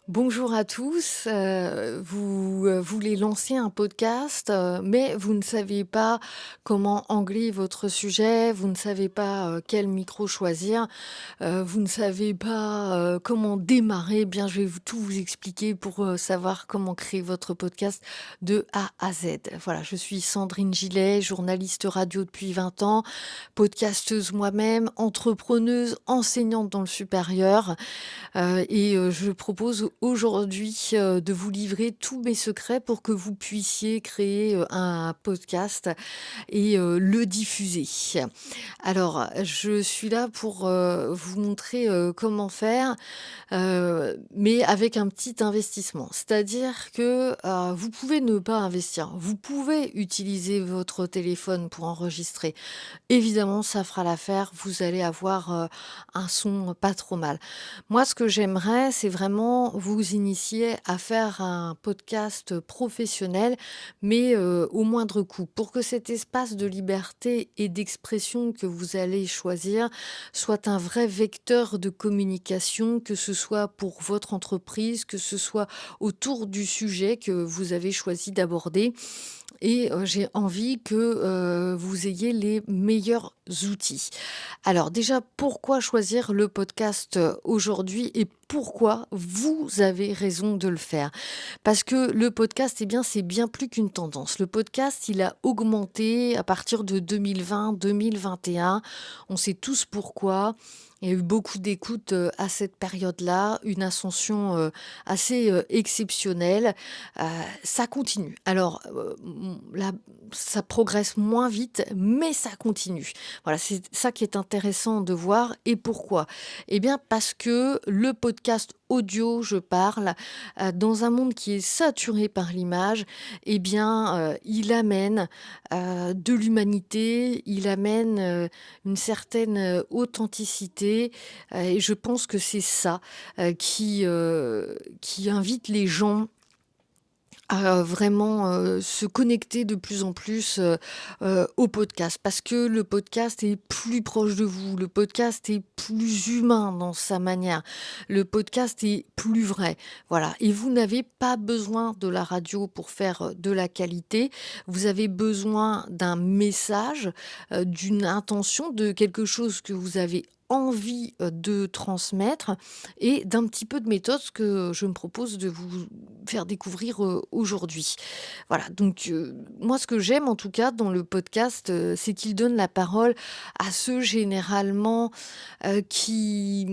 Bonjour à tous. Vous voulez lancer un podcast, mais vous ne savez pas comment angler votre sujet, vous ne savez pas, quel micro choisir, vous ne savez pas, comment démarrer. Eh bien, je vais tout vous expliquer pour, savoir comment créer votre podcast de A à Z. Voilà, je suis Sandrine Gillet, journaliste radio depuis 20 ans, podcasteuse moi-même, entrepreneuse, enseignante dans le supérieur. Je propose aujourd'hui, de vous livrer tous mes secrets pour que vous puissiez créer, un podcast et le diffuser. Alors, je suis là pour, vous montrer, comment faire, mais avec un petit investissement. C'est-à-dire que, vous pouvez ne pas investir. Vous pouvez utiliser votre téléphone pour enregistrer. Évidemment, ça fera l'affaire, vous allez avoir, un son pas trop mal. Moi, ce que j'aimerais, c'est vraiment vous initier à faire un podcast professionnel, mais au moindre coût, pour que cet espace de liberté et d'expression que vous allez choisir soit un vrai vecteur de communication, que ce soit pour votre entreprise, que ce soit autour du sujet que vous avez choisi d'aborder. J'ai envie que, vous ayez les meilleurs outils. Alors déjà, pourquoi choisir le podcast, aujourd'hui et pourquoi vous avez raison de le faire? Parce que le podcast, eh bien, c'est bien plus qu'une tendance. Le podcast, il a augmenté à partir de 2020-2021. On sait tous pourquoi. Il y a eu beaucoup d'écoutes, à cette période-là, une ascension, assez, exceptionnelle. Heu, Ça continue. Alors, là, ça progresse moins vite, mais ça continue. Voilà, c'est ça qui est intéressant de voir et pourquoi? Eh bien, parce que le podcast audio, je parle, dans un monde qui est saturé par l'image, eh bien, il amène, de l'humanité, il amène, une certaine, authenticité, et je pense que c'est ça, qui invite les gens à vraiment, se connecter de plus en plus, au podcast. Parce que le podcast est plus proche de vous, le podcast est plus humain dans sa manière, le podcast est plus vrai. Voilà, et vous n'avez pas besoin de la radio pour faire, de la qualité. Vous avez besoin d'un message, d'une intention, de quelque chose que vous avez envie, de transmettre et d'un petit peu de méthode, ce que je me propose de vous faire découvrir, aujourd'hui. Voilà, donc moi ce que j'aime en tout cas dans le podcast, c'est qu'il donne la parole à ceux généralement, qui,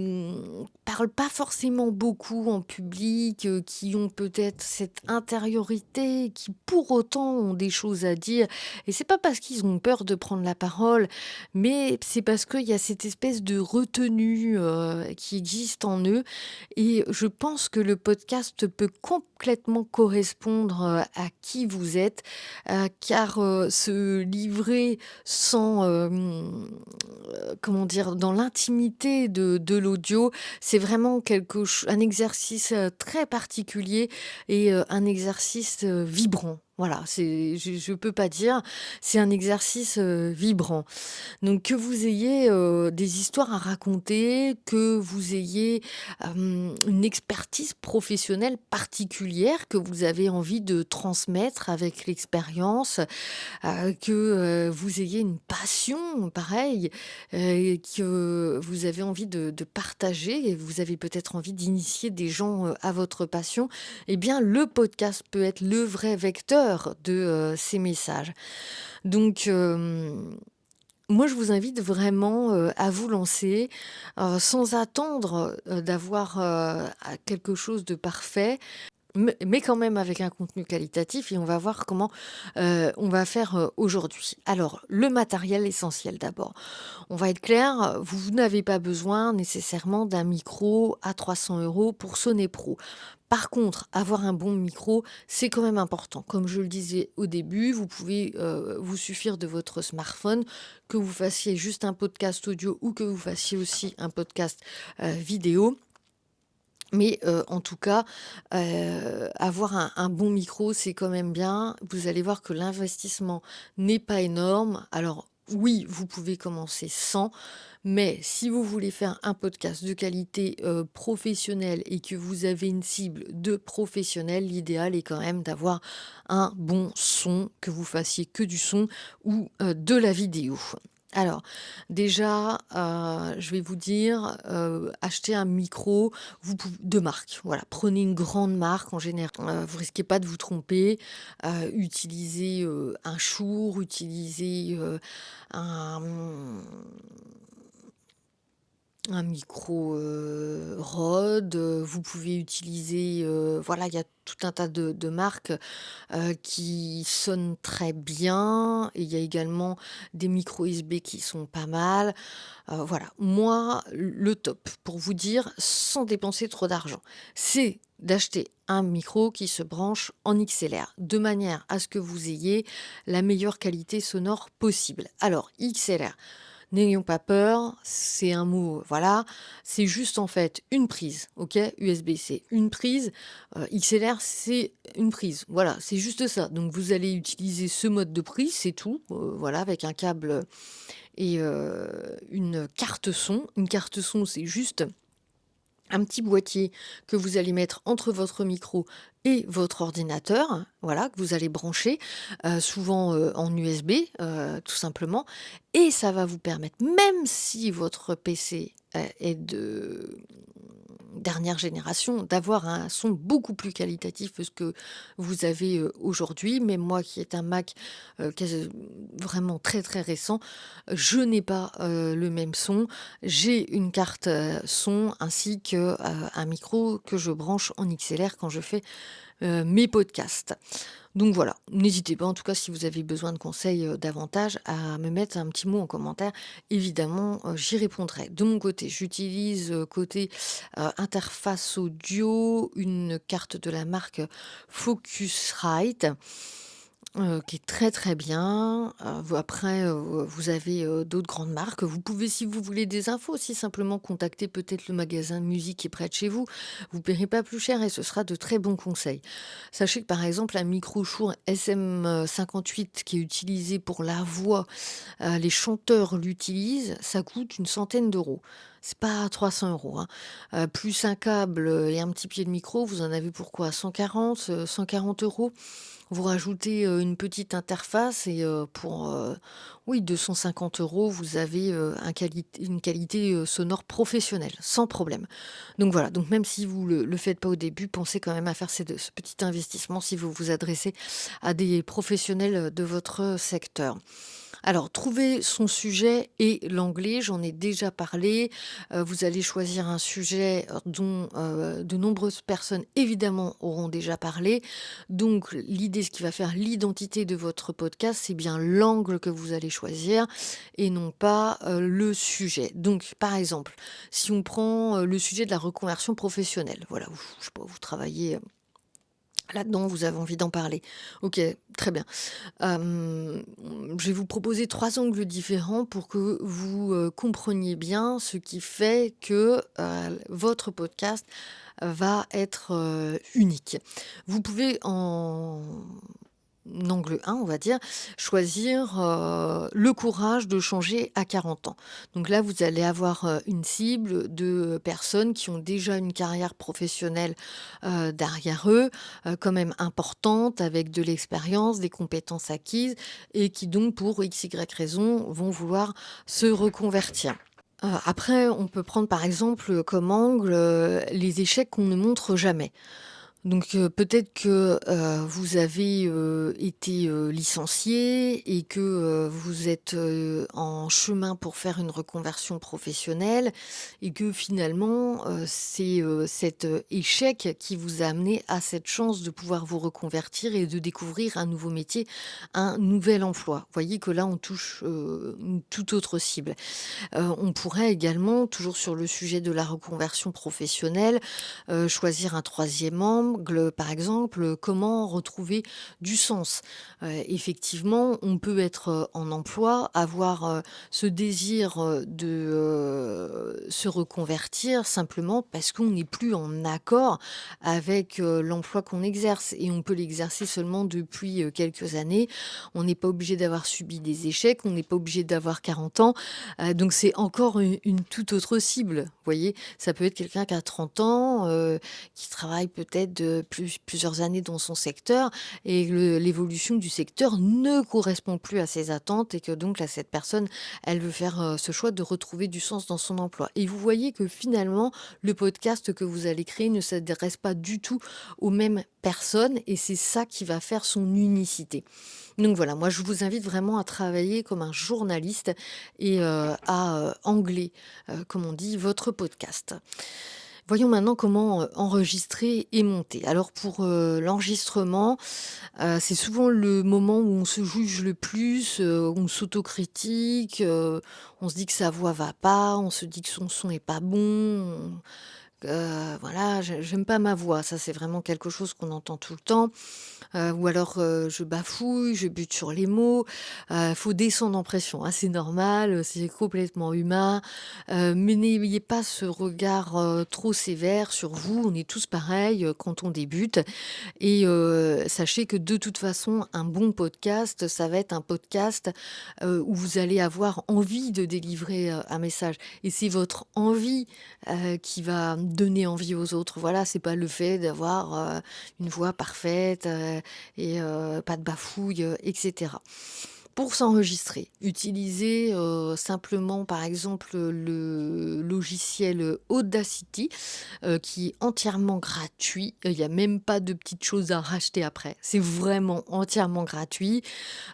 parlent pas forcément beaucoup en public, qui ont peut-être cette intériorité, qui pour autant ont des choses à dire, et c'est pas parce qu'ils ont peur de prendre la parole, mais c'est parce qu'il y a cette espèce de retenue, qui existe en eux, et je pense que le podcast peut complètement correspondre, à qui vous êtes, car, se livrer sans, comment dire? Dans l'intimité de l'audio, c'est vraiment un exercice, très particulier et un exercice, vibrant. Voilà, je peux pas dire, c'est un exercice, vibrant. Donc que vous ayez, des histoires à raconter, que vous ayez, une expertise professionnelle particulière que vous avez envie de transmettre avec l'expérience, que, vous ayez une passion pareil, que vous avez envie de partager et vous avez peut-être envie d'initier des gens, à votre passion, eh bien le podcast peut être le vrai vecteur de, ces messages. Donc, moi, je vous invite vraiment, à vous lancer, sans attendre, d'avoir, quelque chose de parfait, mais quand même avec un contenu qualitatif, et on va voir comment, on va faire, aujourd'hui. Alors, le matériel essentiel d'abord. On va être clair, vous n'avez pas besoin nécessairement d'un micro à 300 € pour sonner pro. Par contre, avoir un bon micro, c'est quand même important. Comme je le disais au début, vous pouvez, vous suffire de votre smartphone, que vous fassiez juste un podcast audio ou que vous fassiez aussi un podcast, vidéo. Mais, en tout cas, avoir un bon micro, c'est quand même bien. Vous allez voir que l'investissement n'est pas énorme. Alors, oui, vous pouvez commencer sans, mais si vous voulez faire un podcast de qualité, professionnelle et que vous avez une cible de professionnels, l'idéal est quand même d'avoir un bon son, que vous fassiez que du son ou, de la vidéo. Alors déjà, je vais vous dire, achetez un micro, de marque, voilà. Prenez une grande marque en général, vous risquez pas de vous tromper, utilisez, un Shure, utilisez, un, un micro, Rode, vous pouvez utiliser, voilà, il y a tout un tas de marques, qui sonnent très bien et il y a également des micros USB qui sont pas mal. Voilà, moi, le top pour vous dire, sans dépenser trop d'argent, c'est d'acheter un micro qui se branche en XLR, de manière à ce que vous ayez la meilleure qualité sonore possible. Alors XLR, n'ayons pas peur, c'est un mot, voilà, c'est juste en fait une prise, OK? USB-C, une prise, XLR, c'est une prise, voilà, c'est juste ça. Donc vous allez utiliser ce mode de prise, c'est tout, voilà, avec un câble et une carte son. Une carte son, c'est juste un petit boîtier que vous allez mettre entre votre micro et votre ordinateur, voilà, que vous allez brancher, souvent, en USB, tout simplement et ça va vous permettre, même si votre PC, est de dernière génération, d'avoir un son beaucoup plus qualitatif que ce que vous avez, aujourd'hui. Même moi qui est un Mac, vraiment très, très récent, je n'ai pas, le même son. J'ai une carte, son ainsi que, un micro que je branche en XLR quand je fais, mes podcasts. Donc voilà, n'hésitez pas en tout cas si vous avez besoin de conseils, davantage à me mettre un petit mot en commentaire. Évidemment, j'y répondrai. De mon côté, j'utilise, côté, interface audio, une carte de la marque Focusrite. Qui est très, très bien. Vous après, vous avez, d'autres grandes marques. Vous pouvez, si vous voulez des infos aussi, simplement contacter peut-être le magasin de musique qui est près de chez vous. Vous paierez pas plus cher et ce sera de très bons conseils. Sachez que, par exemple, un micro Shure SM58 qui est utilisé pour la voix, les chanteurs l'utilisent, ça coûte une centaine d'euros. C'est pas 300 €, hein. Plus un câble, et un petit pied de micro, vous en avez pour quoi? 140 €. Vous rajoutez, une petite interface et pour, oui 250 €, vous avez, une qualité, sonore professionnelle, sans problème. Donc voilà, donc même si vous le faites pas au début, pensez quand même à faire ce petit investissement si vous vous adressez à des professionnels, de votre secteur. Alors, trouver son sujet et l'anglais, j'en ai déjà parlé. Vous allez choisir un sujet dont de nombreuses personnes, évidemment, auront déjà parlé. Donc, l'idée, ce qui va faire l'identité de votre podcast, c'est bien l'angle que vous allez choisir et non pas le sujet. Donc, par exemple, si on prend le sujet de la reconversion professionnelle, voilà, je sais pas, vous travaillez là-dedans, vous avez envie d'en parler. Ok, très bien. Hem, je vais vous proposer 3 angles différents pour que vous, compreniez bien ce qui fait que, votre podcast va être, unique. Vous pouvez en angle 1, on va dire, choisir, le courage de changer à 40 ans. Donc là, vous allez avoir, une cible de personnes qui ont déjà une carrière professionnelle, derrière eux, quand même importante, avec de l'expérience, des compétences acquises et qui donc pour X, Y raison vont vouloir se reconvertir. Après, on peut prendre par exemple, comme angle, les échecs qu'on ne montre jamais. Donc, peut-être que, vous avez, été, licencié et que, vous êtes, en chemin pour faire une reconversion professionnelle et que finalement, c'est, cet, échec qui vous a amené à cette chance de pouvoir vous reconvertir et de découvrir un nouveau métier, un nouvel emploi. Vous voyez que là, on touche, une toute autre cible. On pourrait également, toujours sur le sujet de la reconversion professionnelle, choisir un troisième membre par exemple, comment retrouver du sens. Effectivement, on peut être, en emploi, avoir, ce désir, de se reconvertir simplement parce qu'on n'est plus en accord avec, l'emploi qu'on exerce et on peut l'exercer seulement depuis, quelques années. On n'est pas obligé d'avoir subi des échecs, on n'est pas obligé d'avoir 40 ans, donc c'est encore une toute autre cible, vous voyez? Ça peut être quelqu'un qui a 30 ans, qui travaille peut-être de plusieurs années dans son secteur et l'évolution du secteur ne correspond plus à ses attentes et que donc là, cette personne, elle veut faire, ce choix de retrouver du sens dans son emploi et vous voyez que finalement, le podcast que vous allez créer ne s'adresse pas du tout aux mêmes personnes et c'est ça qui va faire son unicité. Donc voilà, moi je vous invite vraiment à travailler comme un journaliste et à, angler, comme on dit, votre podcast. Voyons maintenant comment, enregistrer et monter. Alors pour, l'enregistrement, c'est souvent le moment où on se juge le plus, où on s'autocritique, on se dit que sa voix va pas, on se dit que son son est pas bon, voilà, j'aime pas ma voix. Ça, c'est vraiment quelque chose qu'on entend tout le temps. Ou alors, je bafouille, je bute sur les mots. Faut descendre en pression, hein, c'est normal, c'est complètement humain. Mais n'ayez pas ce regard, trop sévère sur vous. On est tous pareils, quand on débute et sachez que de toute façon, un bon podcast, ça va être un podcast, où vous allez avoir envie de délivrer, un message et c'est votre envie, qui va donner envie aux autres. Voilà, c'est pas le fait d'avoir, une voix parfaite, et pas de bafouille, et cetera. Pour s'enregistrer, utilisez, simplement, par exemple, le logiciel, Audacity, qui est entièrement gratuit. Il y a même pas de petites choses à racheter après. C'est vraiment entièrement gratuit,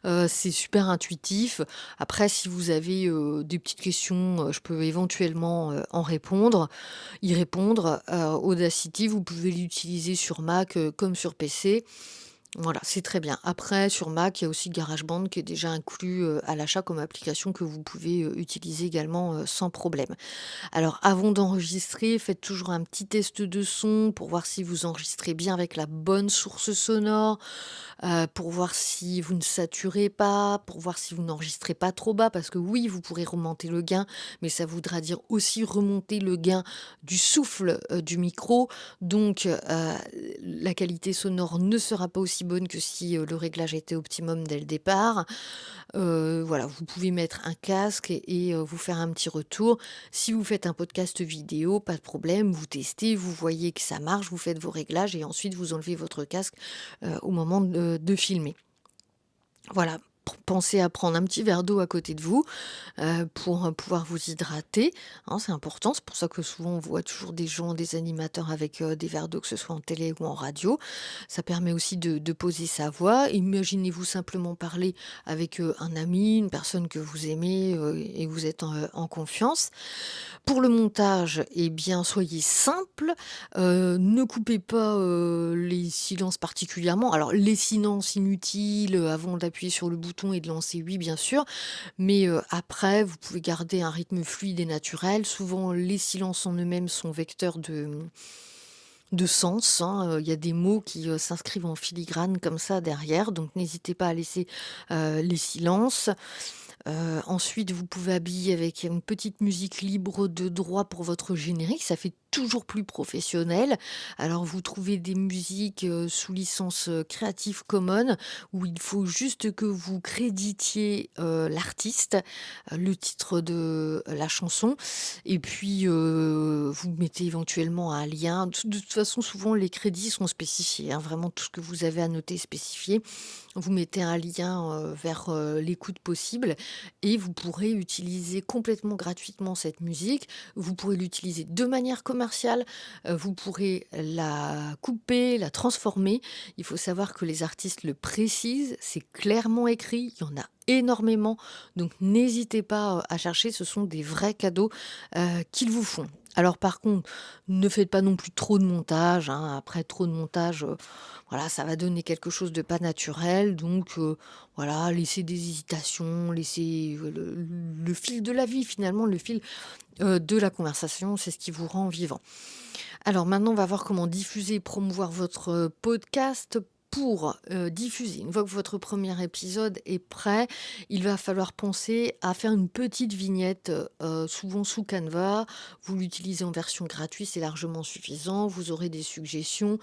c'est super intuitif. Après si vous avez, des petites questions, je peux éventuellement, y répondre. Audacity, vous pouvez l'utiliser sur Mac, comme sur PC. Voilà, c'est très bien. Après, sur Mac, il y a aussi GarageBand qui est déjà inclus, à l'achat comme application que vous pouvez, utiliser également, sans problème. Alors avant d'enregistrer, faites toujours un petit test de son pour voir si vous enregistrez bien avec la bonne source sonore, pour voir si vous ne saturez pas, pour voir si vous n'enregistrez pas trop bas parce que oui, vous pourrez remonter le gain, mais ça voudra dire aussi remonter le gain du souffle, du micro. Donc la qualité sonore ne sera pas aussi bonne que si, le réglage était optimum dès le départ. Voilà, vous pouvez mettre un casque et vous faire un petit retour. Si vous faites un podcast vidéo, pas de problème, vous testez, vous voyez que ça marche, vous faites vos réglages et ensuite vous enlevez votre casque, au moment de filmer. Voilà, pensez à prendre un petit verre d'eau à côté de vous, pour, pouvoir vous hydrater, hein, c'est important. C'est pour ça que souvent on voit toujours des gens, des animateurs avec, des verres d'eau, que ce soit en télé ou en radio. Ça permet aussi de poser sa voix. Imaginez-vous simplement parler avec, un ami, une personne que vous aimez, et vous êtes en confiance. Pour le montage, eh bien, soyez simple, ne coupez pas, les silences particulièrement. Alors les silences inutiles, avant d'appuyer sur le bouton et de lancer oui, bien sûr, mais après vous pouvez garder un rythme fluide et naturel. Souvent les silences en eux-mêmes sont vecteurs de sens, hein, il y a des mots qui, s'inscrivent en filigrane comme ça derrière, donc n'hésitez pas à laisser, les silences. Ensuite, vous pouvez habiller avec une petite musique libre de droit pour votre générique, ça fait toujours plus professionnel. Alors vous trouvez des musiques, sous licence, Creative Commons où il faut juste que vous créditiez, l'artiste, le titre de la chanson et puis, vous mettez éventuellement un lien. De toute façon, souvent les crédits sont spécifiés, hein, vraiment tout ce que vous avez à noter est spécifié. Vous mettez un lien, vers, l'écoute possible et vous pourrez utiliser complètement gratuitement cette musique. Vous pourrez l'utiliser de manière commerciale, vous pourrez la couper, la transformer. Il faut savoir que les artistes le précisent, c'est clairement écrit, il y en a énormément, donc n'hésitez pas, à chercher, ce sont des vrais cadeaux, qu'ils vous font. Alors par contre, ne faites pas non plus trop de montage, hein. Après trop de montage, voilà, ça va donner quelque chose de pas naturel donc voilà, laissez des hésitations, laissez, le fil de la vie finalement, le fil, de la conversation, c'est ce qui vous rend vivant. Alors maintenant, on va voir comment diffuser et promouvoir votre podcast. Pour diffuser, une fois que votre premier épisode est prêt, il va falloir penser à faire une petite vignette, souvent sous Canva. Vous l'utilisez en version gratuite, c'est largement suffisant. Vous aurez des suggestions,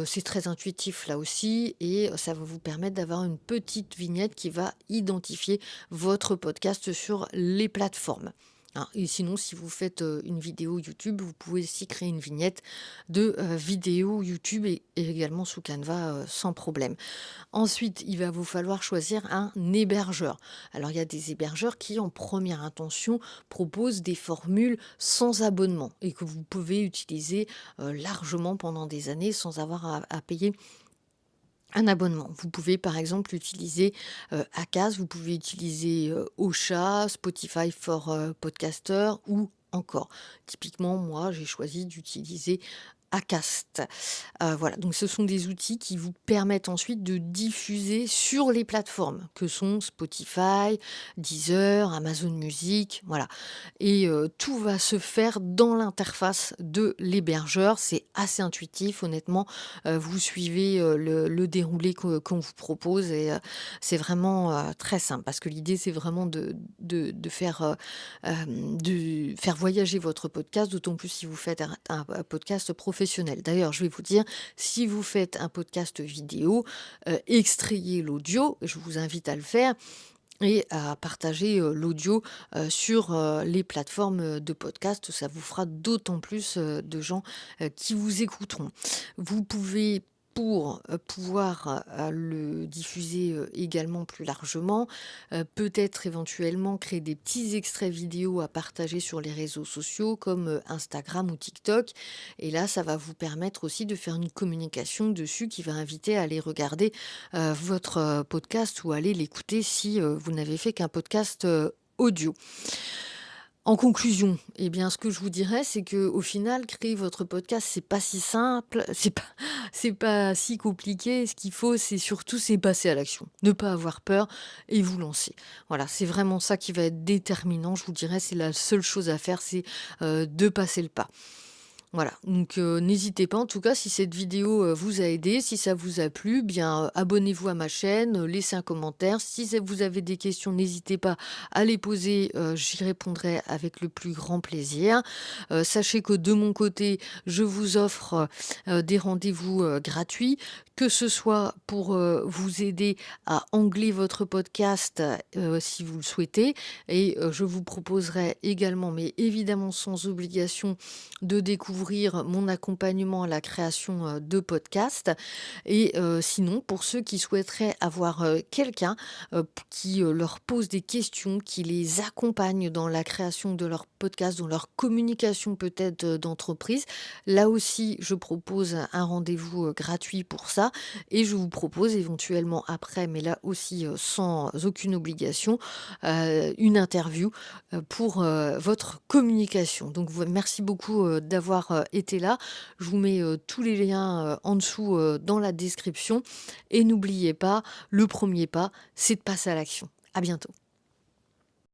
c'est très intuitif là aussi et ça va vous permettre d'avoir une petite vignette qui va identifier votre podcast sur les plateformes. Hein, et sinon, si vous faites une vidéo YouTube, vous pouvez aussi créer une vignette de vidéo YouTube et également sous Canva sans problème. Ensuite, il va vous falloir choisir un hébergeur. Alors, il y a des hébergeurs qui, en première intention, proposent des formules sans abonnement et que vous pouvez utiliser largement pendant des années sans avoir à payer un abonnement. Vous pouvez par exemple utiliser Acast, vous pouvez utiliser Ocha, Spotify for Podcaster ou encore. Typiquement, moi, j'ai choisi d'utiliser Acast. Voilà, donc ce sont des outils qui vous permettent ensuite de diffuser sur les plateformes que sont Spotify, Deezer, Amazon Music, voilà. Et tout va se faire dans l'interface de l'hébergeur. C'est assez intuitif, honnêtement. Vous suivez le déroulé qu'on vous propose et c'est vraiment très simple parce que l'idée, c'est vraiment de faire, de faire voyager votre podcast, d'autant plus si vous faites un podcast professionnel. D'ailleurs, je vais vous dire, si vous faites un podcast vidéo, extrayez l'audio, je vous invite à le faire et à partager l'audio sur les plateformes de podcast. Ça vous fera d'autant plus de gens qui vous écouteront. Vous pouvez pour pouvoir le diffuser également plus largement, peut-être éventuellement créer des petits extraits vidéo à partager sur les réseaux sociaux comme Instagram ou TikTok. Et là, ça va vous permettre aussi de faire une communication dessus qui va inviter à aller regarder votre podcast ou aller l'écouter si vous n'avez fait qu'un podcast audio. En conclusion, eh bien, ce que je vous dirais, c'est que au final, créer votre podcast, c'est pas si simple, c'est pas si compliqué. Ce qu'il faut, c'est surtout, c'est passer à l'action. Ne pas avoir peur et vous lancer. Voilà, c'est vraiment ça qui va être déterminant. Je vous dirais, c'est la seule chose à faire, c'est de passer le pas. Voilà, donc n'hésitez pas en tout cas si cette vidéo, vous a aidé, si ça vous a plu, bien, abonnez-vous à ma chaîne, laissez un commentaire. Si vous avez des questions, n'hésitez pas à les poser, j'y répondrai avec le plus grand plaisir. Sachez que de mon côté, je vous offre, des rendez-vous, gratuits, que ce soit pour, vous aider à angler votre podcast, si vous le souhaitez et je vous proposerai également, mais évidemment sans obligation, de découvrir mon accompagnement à la création de podcasts. Et sinon, pour ceux qui souhaiteraient avoir quelqu'un qui leur pose des questions, qui les accompagne dans la création de leur podcast, dans leur communication peut-être d'entreprise, là aussi, je propose un rendez-vous gratuit pour ça. Et je vous propose éventuellement après, mais là aussi sans aucune obligation, une interview pour votre communication. Donc merci beaucoup d'avoir été là. Je vous mets tous les liens en dessous dans la description. Et n'oubliez pas, le premier pas, c'est de passer à l'action. À bientôt.